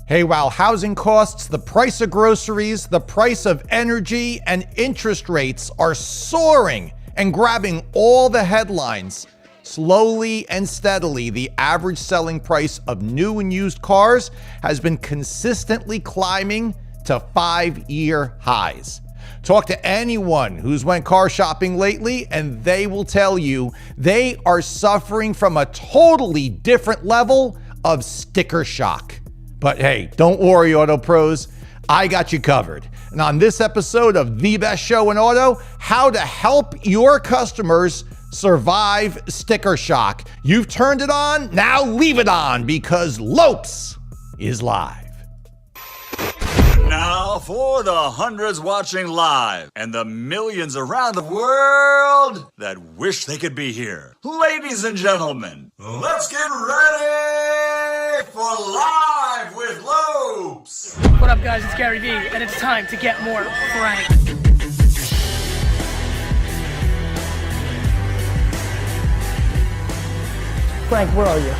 Hey, while housing costs, the price of groceries, the price of energy, and interest rates are soaring and grabbing all the headlines, slowly and steadily, the average selling price of new and used cars has been consistently climbing to 5-year highs. Talk to anyone who's went car shopping lately, and they will tell you they are suffering from a totally different level of sticker shock. But hey, don't worry, Auto Pros, I got you covered. And on this episode of The Best Show in Auto, how to help your customers survive sticker shock. You've turned it on, now leave it on, because Lopes is live. Now for the hundreds watching live and the millions around the world that wish they could be here. Ladies and gentlemen, let's get ready for Live with Lopes. What up, guys? It's Gary Vee, and it's time to get more frank. Frank, where are you?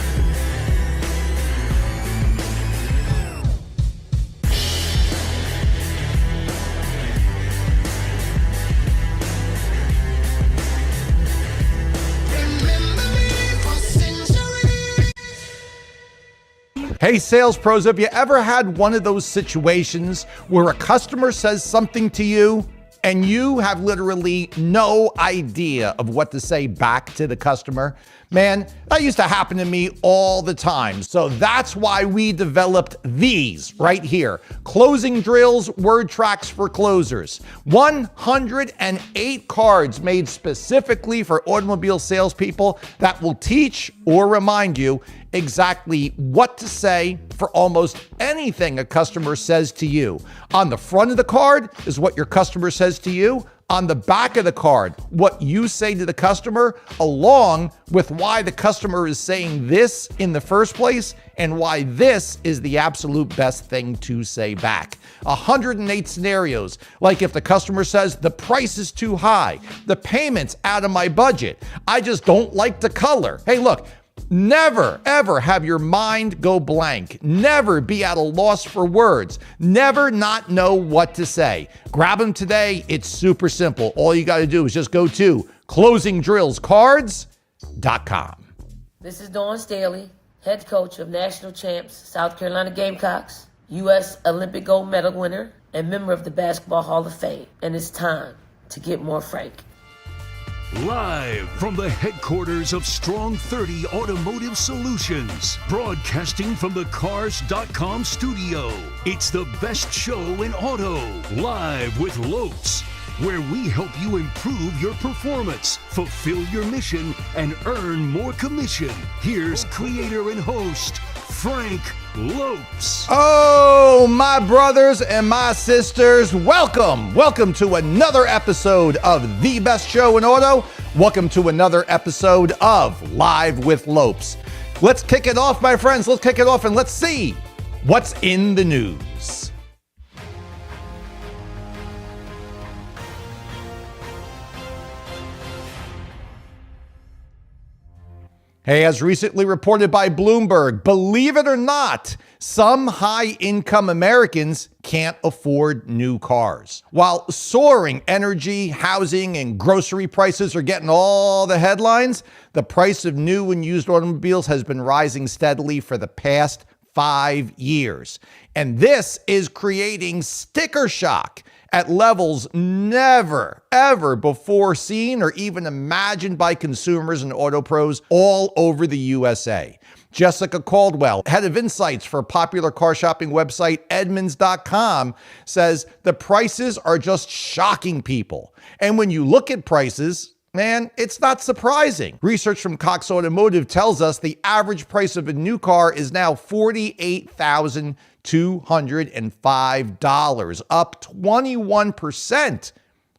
Hey, sales pros, have you ever had one of those situations where a customer says something to you and you have literally no idea of what to say back to the customer? Man, that used to happen to me all the time. So that's why we developed these right here. Closing drills, word tracks for closers. 108 cards made specifically for automobile salespeople that will teach or remind you exactly what to say for almost anything a customer says to you. On the front of the card is what your customer says to you. On the back of the card, what you say to the customer, along with why the customer is saying this in the first place and why this is the absolute best thing to say back. 108 scenarios, like if the customer says, the price is too high, the payment's out of my budget, I just don't like the color. Hey, look, never, ever have your mind go blank. Never be at a loss for words. Never not know what to say. Grab them today. It's super simple. All you got to do is just go to closingdrillscards.com. This is Dawn Staley, head coach of national champs South Carolina Gamecocks, U.S. Olympic gold medal winner, and member of the Basketball Hall of Fame. And it's time to get more frank. Live from the headquarters of Strong 30 Automotive Solutions, broadcasting from the Cars.com studio. It's the best show in auto, Live with Lopes, where we help you improve your performance, fulfill your mission, and earn more commission. Here's creator and host, Frank Lopes. Oh, my brothers and my sisters, welcome. Welcome to another episode of The Best Show in Auto. Welcome to another episode of Live with Lopes. Let's kick it off, my friends. Let's kick it off and let's see what's in the news. Hey, as recently reported by Bloomberg, believe it or not, some high-income Americans can't afford new cars. While soaring energy, housing, and grocery prices are getting all the headlines, the price of new and used automobiles has been rising steadily for the past 5 years. And this is creating sticker shock at levels never, ever before seen or even imagined by consumers and auto pros all over the USA. Jessica Caldwell, head of insights for popular car shopping website Edmunds.com, says the prices are just shocking people. And when you look at prices, man, it's not surprising. Research from Cox Automotive tells us the average price of a new car is now $48,205, up 21%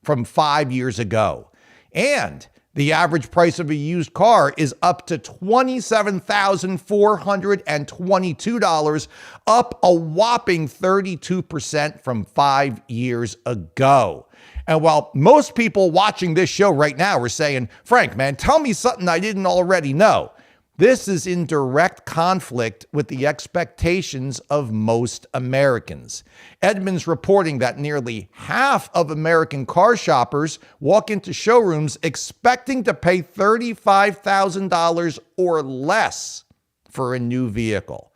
from 5 years ago. And the average price of a used car is up to $27,422, up a whopping 32% from 5 years ago. And while most people watching this show right now are saying, Frank, man, tell me something I didn't already know, This is in direct conflict with the expectations of most Americans. Edmunds reporting that nearly half of American car shoppers walk into showrooms expecting to pay $35,000 or less for a new vehicle.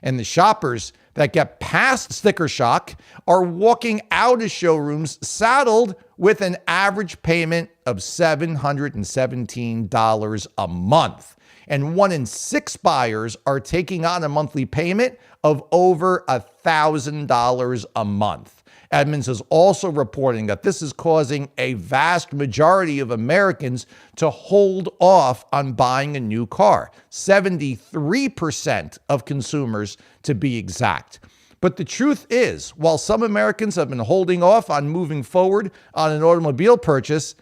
And the shoppers that get past sticker shock are walking out of showrooms saddled with an average payment of $717 a month. And 1 in 6 buyers are taking on a monthly payment of over $1,000 a month. Edmunds is also reporting that this is causing a vast majority of Americans to hold off on buying a new car, 73% of consumers to be exact. But the truth is, while some Americans have been holding off on moving forward on an automobile purchase,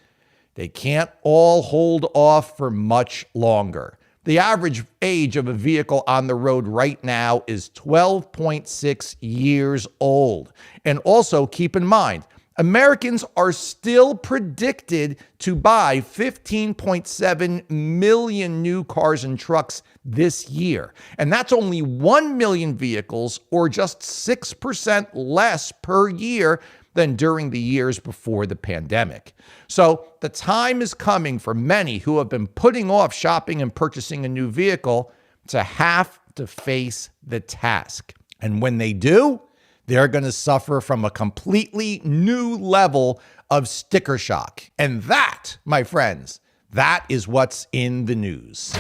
they can't all hold off for much longer. The average age of a vehicle on the road right now is 12.6 years old. And also keep in mind, Americans are still predicted to buy 15.7 million new cars and trucks this year. And that's only 1 million vehicles, or just 6% less per year than during the years before the pandemic. So the time is coming for many who have been putting off shopping and purchasing a new vehicle to have to face the task. And when they do, they're going to suffer from a completely new level of sticker shock. And that, my friends, that is what's in the news.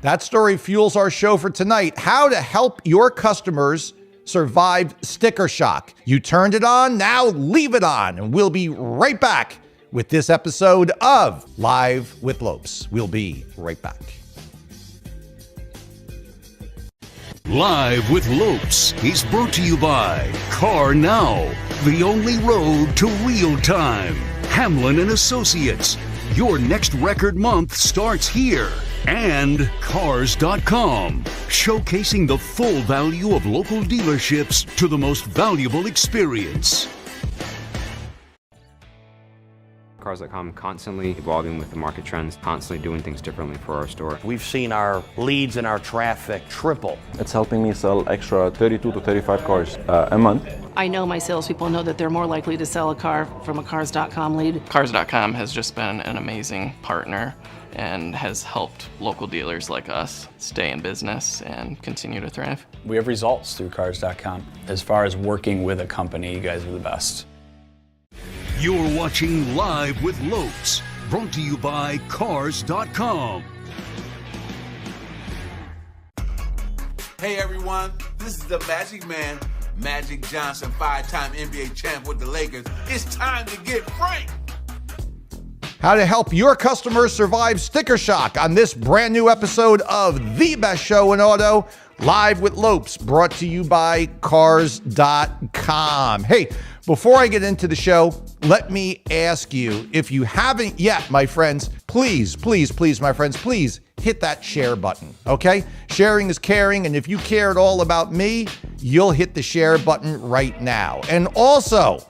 That story fuels our show for tonight. How to help your customers survive sticker shock. You turned it on, now leave it on. And we'll be right back with this episode of Live with Lopes. We'll be right back. Live with Lopes is brought to you by Car Now, the only road to real time. Hamlin and Associates, your next record month starts here. And Cars.com, showcasing the full value of local dealerships to the most valuable experience. Cars.com constantly evolving with the market trends, constantly doing things differently for our store. We've seen our leads and our traffic triple. It's helping me sell extra 32 to 35 cars a month. I know my salespeople know that they're more likely to sell a car from a Cars.com lead. Cars.com has just been an amazing partner and has helped local dealers like us stay in business and continue to thrive. We have results through Cars.com. As far as working with a company, you guys are the best. You're watching Live with Lopes, brought to you by Cars.com. Hey everyone, this is the Magic Man, Magic Johnson, 5-time NBA champ with the Lakers. It's time to get frank. How to help your customers survive sticker shock on this brand new episode of The Best Show in Auto, Live with Lopes, brought to you by Cars.com. Hey, before I get into the show, let me ask you, if you haven't yet, my friends, please, my friends, please hit that share button, okay? Sharing is caring, and if you care at all about me, you'll hit the share button right now. And also,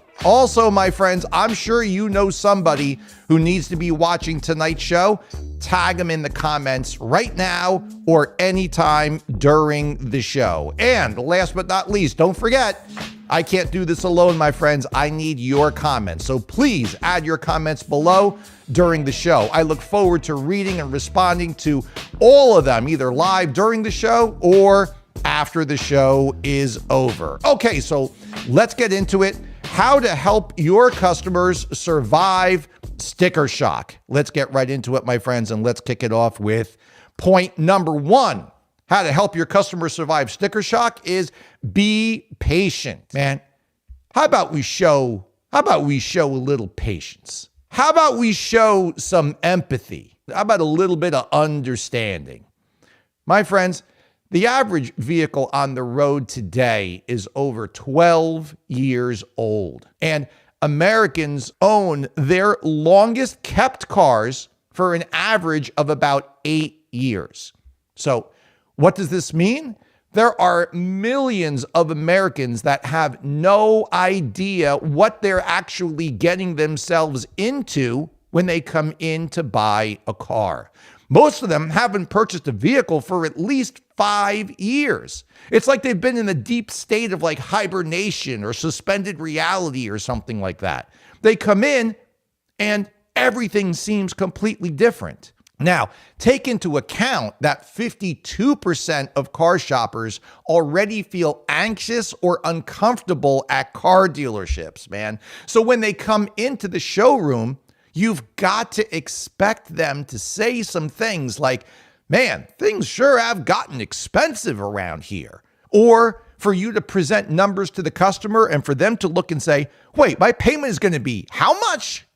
my friends, I'm sure you know somebody who needs to be watching tonight's show. Tag them in the comments right now or anytime during the show. And last but not least, don't forget, I can't do this alone, my friends. I need your comments. So please add your comments below during the show. I look forward to reading and responding to all of them, either live during the show or after the show is over. Okay, so let's get into it. How to help your customers survive sticker shock. Let's get right into it, my friends, and let's kick it off with point number 1. How to help your customers survive sticker shock is be patient. Man, how about we show a little patience? How about we show some empathy? How about a little bit of understanding? My friends, the average vehicle on the road today is over 12 years old. And Americans own their longest kept cars for an average of about 8 years. So what does this mean? There are millions of Americans that have no idea what they're actually getting themselves into when they come in to buy a car. Most of them haven't purchased a vehicle for at least 5 years. It's like they've been in a deep state of like hibernation or suspended reality or something like that. They come in and everything seems completely different. Now, take into account that 52% of car shoppers already feel anxious or uncomfortable at car dealerships, man. So when they come into the showroom, you've got to expect them to say some things like, man, things sure have gotten expensive around here. Or for you to present numbers to the customer and for them to look and say, wait, my payment is going to be how much?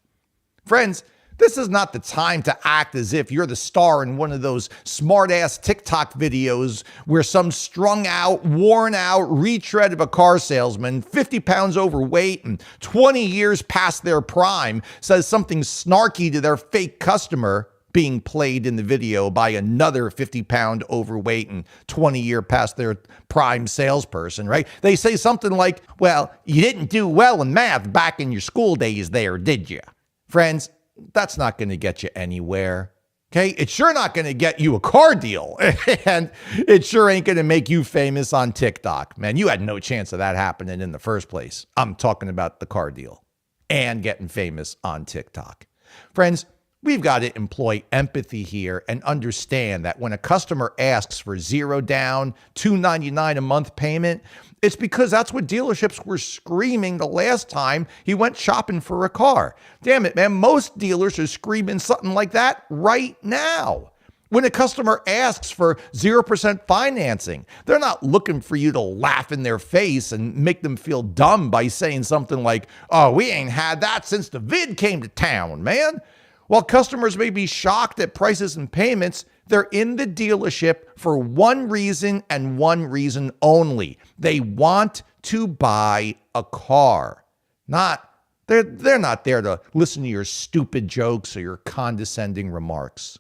Friends, this is not the time to act as if you're the star in one of those smart-ass TikTok videos where some strung out, worn out retread of a car salesman, 50 pounds overweight and 20 years past their prime, says something snarky to their fake customer, being played in the video by another 50-pound overweight and 20-year past their prime salesperson, right? They say something like, well, you didn't do well in math back in your school days there, did you? Friends, that's not going to get you anywhere, okay? It's sure not going to get you a car deal, and it sure ain't going to make you famous on TikTok. Man, you had no chance of that happening in the first place. I'm talking about the car deal and getting famous on TikTok. Friends, we've got to employ empathy here and understand that when a customer asks for $0 down, $299 a month payment, it's because that's what dealerships were screaming the last time he went shopping for a car. Damn it, man. Most dealers are screaming something like that right now. When a customer asks for 0% financing, they're not looking for you to laugh in their face and make them feel dumb by saying something like, oh, we ain't had that since the vid came to town, man. While customers may be shocked at prices and payments, they're in the dealership for one reason and one reason only. They want to buy a car. They're not there to listen to your stupid jokes or your condescending remarks.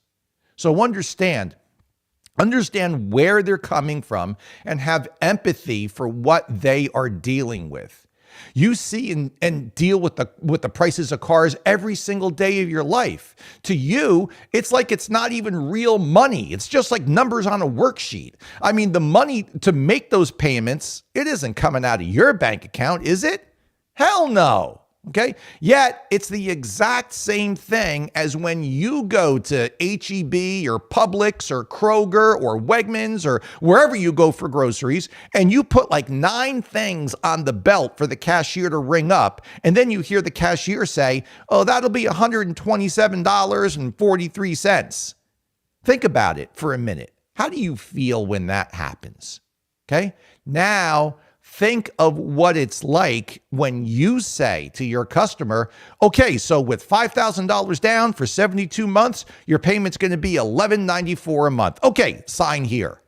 So understand where they're coming from and have empathy for what they are dealing with. You see and deal with the prices of cars every single day of your life. To you, it's like it's not even real money. It's just like numbers on a worksheet. I mean, the money to make those payments, it isn't coming out of your bank account, is it? Hell no. Okay. Yet it's the exact same thing as when you go to H-E-B or Publix or Kroger or Wegmans or wherever you go for groceries and you put like 9 things on the belt for the cashier to ring up. And then you hear the cashier say, oh, that'll be $127.43. Think about it for a minute. How do you feel when that happens? Okay. Now, think of what it's like when you say to your customer, okay, so with $5,000 down for 72 months, your payment's going to be $1,194 a month. Okay, sign here.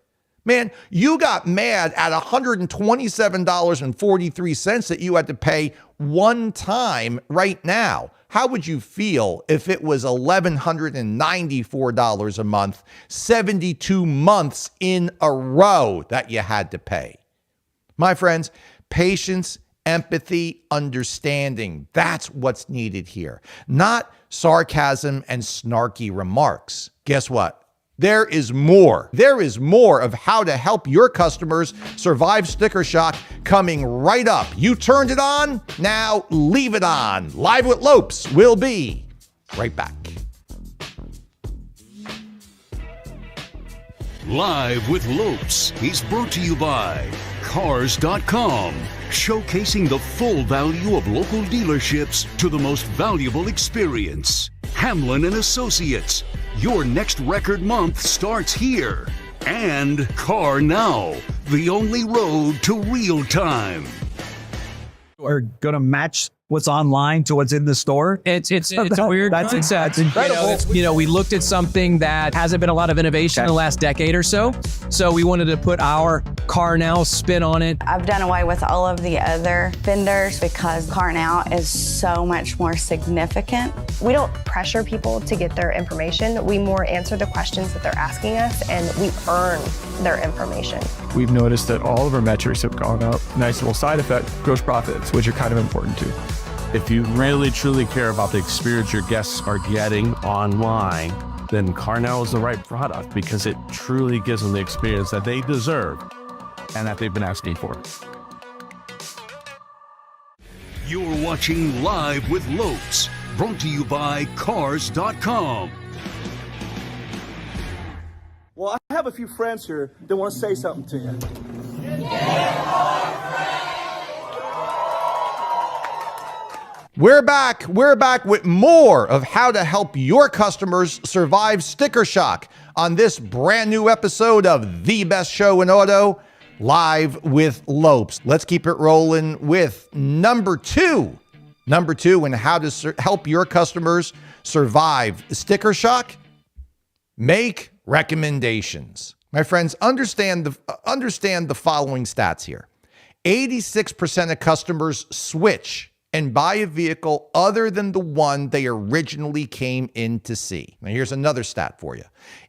Man, you got mad at $127.43 that you had to pay one time right now. How would you feel if it was $1,194 a month, 72 months in a row that you had to pay? My friends, patience, empathy, understanding. That's what's needed here. Not sarcasm and snarky remarks. Guess what? There is more. There is more of how to help your customers survive sticker shock coming right up. You turned it on, now leave it on. Live with Lopes will be right back. Live with Lopes is brought to you by Cars.com, showcasing the full value of local dealerships to the most valuable experience. Hamlin & Associates, your next record month starts here. And Car Now, the only road to real time. Are going to match what's online to what's in the store. It's a weird concept. That's incredible. We looked at something that hasn't been a lot of innovation in the last decade or so. So we wanted to put our Car Now spin on it. I've done away with all of the other vendors because Car Now is so much more significant. We don't pressure people to get their information. We more answer the questions that they're asking us, and we earn their information. We've noticed that all of our metrics have gone up. Nice little side effect, gross profits, which are kind of important too. If you really truly care about the experience your guests are getting online, then Car Now is the right product because it truly gives them the experience that they deserve and that they've been asking for. You're watching Live with Lopes, brought to you by Cars.com. Well, I have a few friends here that want to say something to you. We're back. We're back with more of how to help your customers survive sticker shock on this brand new episode of The Best Show in Auto, Live with Lopes. Let's keep it rolling with number two. Number two, and how to help your customers survive sticker shock. Make recommendations. My friends, understand the following stats here. 86% of customers switch and buy a vehicle other than the one they originally came in to see. Now, here's another stat for you.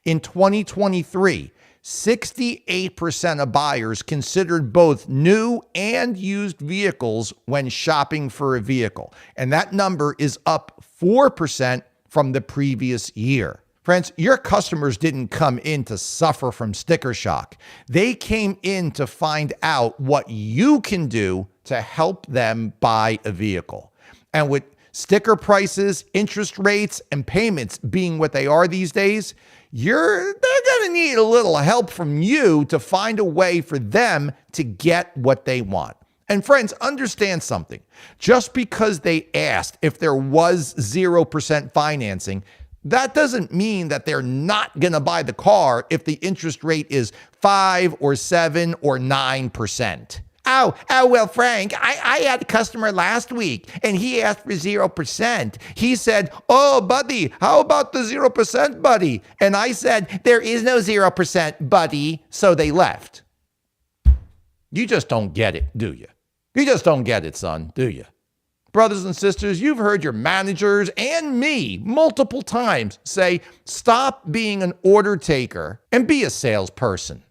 In 2023, 68% of buyers considered both new and used vehicles when shopping for a vehicle. And that number is up 4% from the previous year. Friends, your customers didn't come in to suffer from sticker shock. They came in to find out what you can do to help them buy a vehicle. And with sticker prices, interest rates, and payments being what they are these days, they're going to need a little help from you to find a way for them to get what they want. And friends, understand something. Just because they asked if there was 0% financing, that doesn't mean that they're not going to buy the car if the interest rate is 5 or 7 or 9%. Oh, well, Frank, I had a customer last week and he asked for 0%. He said, oh, buddy, how about the 0%, buddy? And I said, there is no 0%, buddy. So they left. You just don't get it, do you? You just don't get it, son, do you? Brothers and sisters, you've heard your managers and me multiple times say, stop being an order taker and be a salesperson.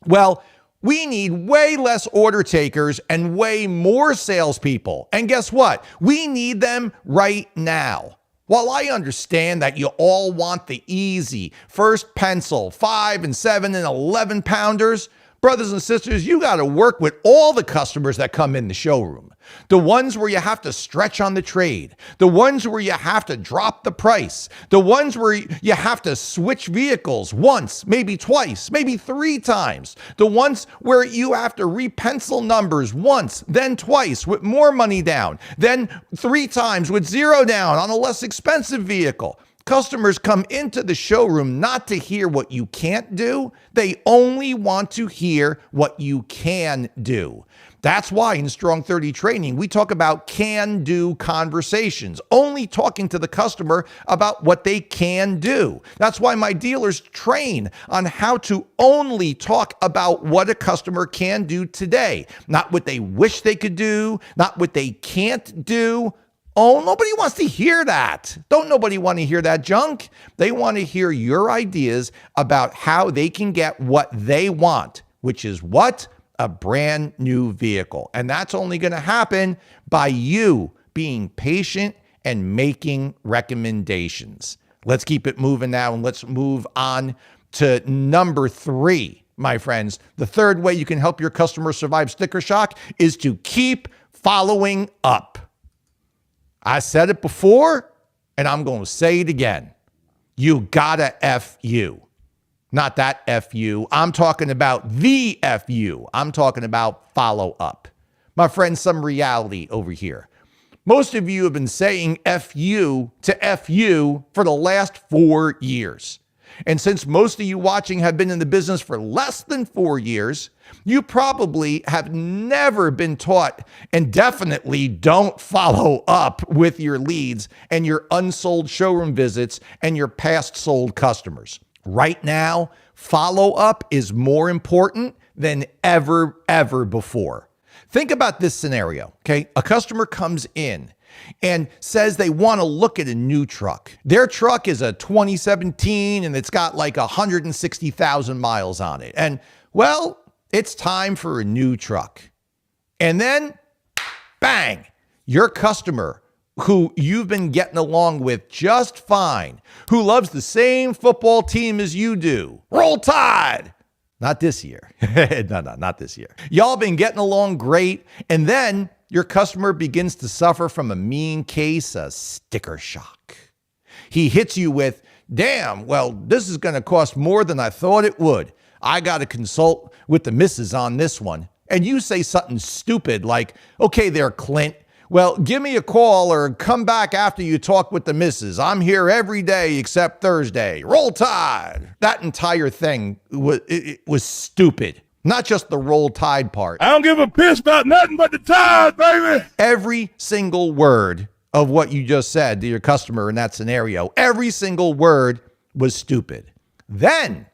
Well, we need way less order takers and way more salespeople. And guess what? We need them right now. While I understand that you all want the easy first pencil, 5 and 7 and 11 pounders, brothers and sisters, you got to work with all the customers that come in the showroom. The ones where you have to stretch on the trade. The ones where you have to drop the price. The ones where you have to switch vehicles once, maybe twice, maybe 3 times. The ones where you have to repencil numbers once, then twice with more money down, then 3 times with 0 down on a less expensive vehicle. Customers come into the showroom not to hear what you can't do. They only want to hear what you can do. That's why in Strong 30 training, we talk about can-do conversations, only talking to the customer about what they can do. That's why my dealers train on how to only talk about what a customer can do today, not what they wish they could do, not what they can't do. Oh, nobody wants to hear that. Don't nobody want to hear that junk. They want to hear your ideas about how they can get what they want, which is what? A brand new vehicle. And that's only going to happen by you being patient and making recommendations. Let's keep it moving now, and let's move on to number 3, my friends. The third way you can help your customers survive sticker shock is to keep following up. I said it before, and I'm going to say it again. You gotta F you. Not that F you. I'm talking about the F you. I'm talking about follow up. My friends, some reality over here. Most of you have been saying F you to F you for the last 4 years. And since most of you watching have been in the business for less than 4 years, you probably have never been taught, and definitely don't follow up with your leads and your unsold showroom visits and your past sold customers. Right now, follow up is more important than ever before. Think about this scenario, okay? A customer comes in and says they want to look at a new truck. Their truck is a 2017 and it's got like 160,000 miles on it. And well, it's time for a new truck. And then, bang, your customer who you've been getting along with just fine, who loves the same football team as you do. Roll Tide! Not this year. No, not this year. Y'all been getting along great, and then your customer begins to suffer from a mean case of sticker shock. He hits you with, damn, well, this is going to cost more than I thought it would. I got to consult with the missus on this one. And you say something stupid like, okay there, Clint. Well, give me a call or come back after you talk with the missus. I'm here every day except Thursday. Roll Tide. That entire thing was stupid. Not just the Roll Tide part. I don't give a piss about nothing but the Tide, baby. Every single word of what you just said to your customer in that scenario, every single word was stupid. Then,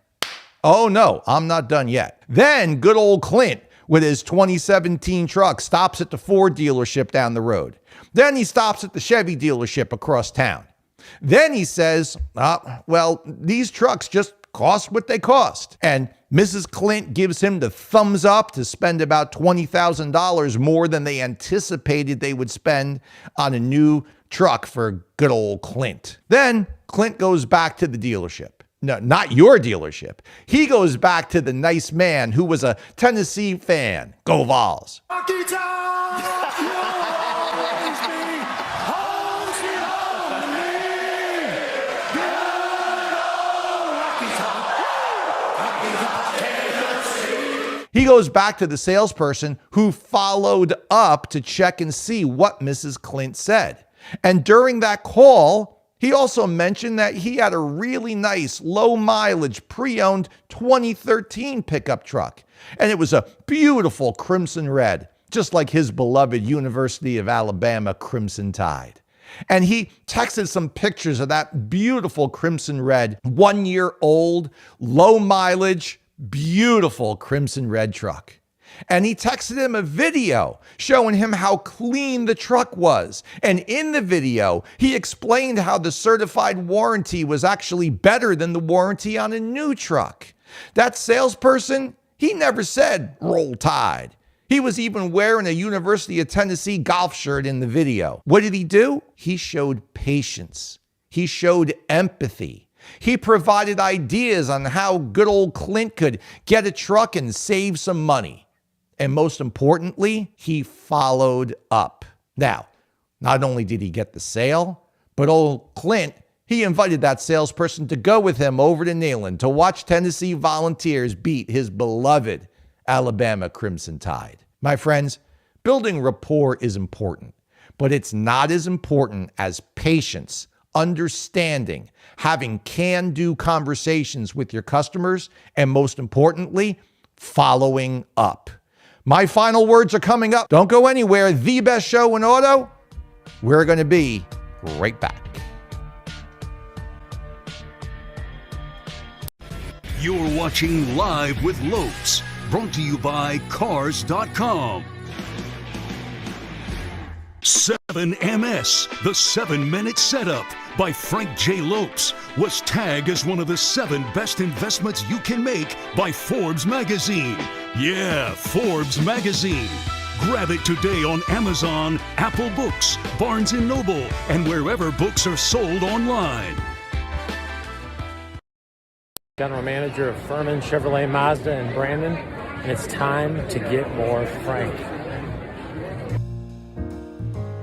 oh no, I'm not done yet. Then good old Clint with his 2017 truck stops at the Ford dealership down the road. Then he stops at the Chevy dealership across town. Then he says, well, these trucks just cost what they cost. And Mrs. Clint gives him the thumbs up to spend about $20,000 more than they anticipated they would spend on a new truck for good old Clint. Then Clint goes back to the dealership. No, not your dealership. He goes back to the nice man who was a Tennessee fan. Go Vols. He goes back to the salesperson who followed up to check and see what Mrs. Clint said. And during that call, he also mentioned that he had a really nice, low-mileage, pre-owned 2013 pickup truck. And it was a beautiful crimson red, just like his beloved University of Alabama Crimson Tide. And he texted some pictures of that beautiful crimson red, 1 year old, low-mileage, beautiful crimson red truck. And he texted him a video showing him how clean the truck was. And in the video, he explained how the certified warranty was actually better than the warranty on a new truck. That salesperson, he never said, Roll Tide. He was even wearing a University of Tennessee golf shirt in the video. What did he do? He showed patience. He showed empathy. He provided ideas on how good old Clint could get a truck and save some money. And most importantly, he followed up. Now, not only did he get the sale, but old Clint, he invited that salesperson to go with him over to Neyland to watch Tennessee Volunteers beat his beloved Alabama Crimson Tide. My friends, building rapport is important, but it's not as important as patience, understanding, having can-do conversations with your customers, and most importantly, following up. My final words are coming up. Don't go anywhere. The best show in auto. We're going to be right back. You're watching Live with Lopes, brought to you by Cars.com. 7MS, the 7-minute setup by Frank J. Lopes, was tagged as one of the 7 best investments you can make by Forbes magazine. Yeah, Forbes magazine. Grab it today on Amazon, Apple Books, Barnes & Noble, and wherever books are sold online. General Manager of Furman Chevrolet Mazda in Brandon, and it's time to get more Frank.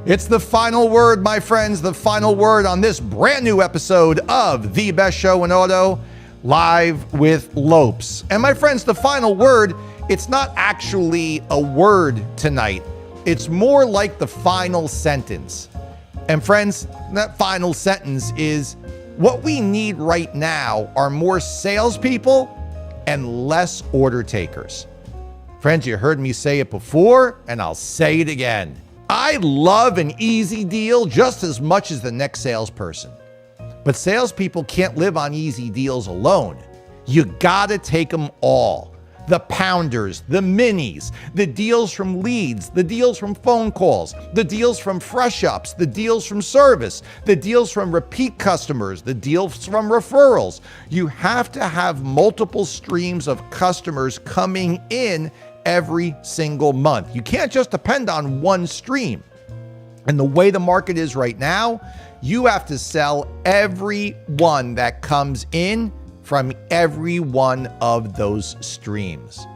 It's the final word, my friends, the final word on this brand new episode of The Best Show in Auto, Live with Lopes. And my friends, the final word, it's not actually a word tonight. It's more like the final sentence. And friends, that final sentence is What we need right now are more salespeople and less order takers. Friends, you heard me say it before, and I'll say it again. I love an easy deal just as much as the next salesperson. But salespeople can't live on easy deals alone. You gotta take them all. The pounders, the minis, the deals from leads, the deals from phone calls, the deals from fresh ups, the deals from service, the deals from repeat customers, the deals from referrals. You have to have multiple streams of customers coming in every single month. You can't just depend on one stream. And the way the market is right now, you have to sell every one that comes in from every one of those streams.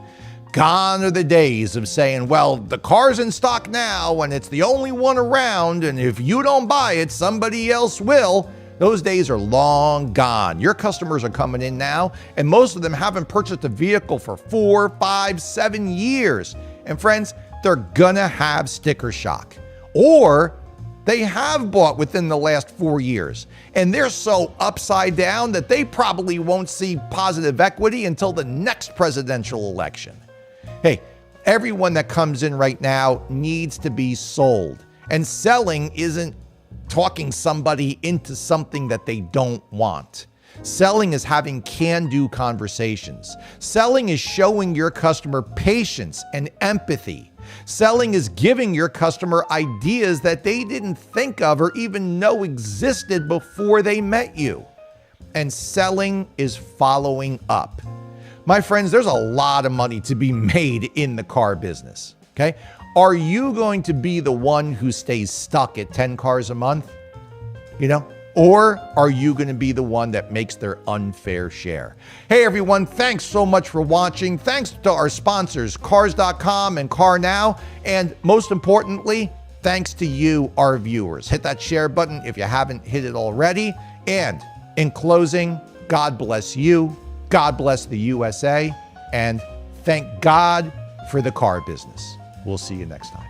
Gone are the days of saying, well, the car's in stock now and it's the only one around, and if you don't buy it, somebody else will. Those days are long gone. Your customers are coming in now, and most of them haven't purchased a vehicle for 4, 5, 7 years. And friends, they're gonna have sticker shock. Or they have bought within the last 4 years, and they're so upside down that they probably won't see positive equity until the next presidential election. Hey, everyone that comes in right now needs to be sold, and selling isn't talking somebody into something that they don't want. Selling is having can-do conversations. Selling is showing your customer patience and empathy. Selling is giving your customer ideas that they didn't think of or even know existed before they met you. And selling is following up. My friends, there's a lot of money to be made in the car business, okay? Are you going to be the one who stays stuck at 10 cars a month? Or are you going to be the one that makes their unfair share? Hey, everyone, thanks so much for watching. Thanks to our sponsors, Cars.com and CarNow. And most importantly, thanks to you, our viewers. Hit that share button if you haven't hit it already. And in closing, God bless you. God bless the USA. And thank God for the car business. We'll see you next time.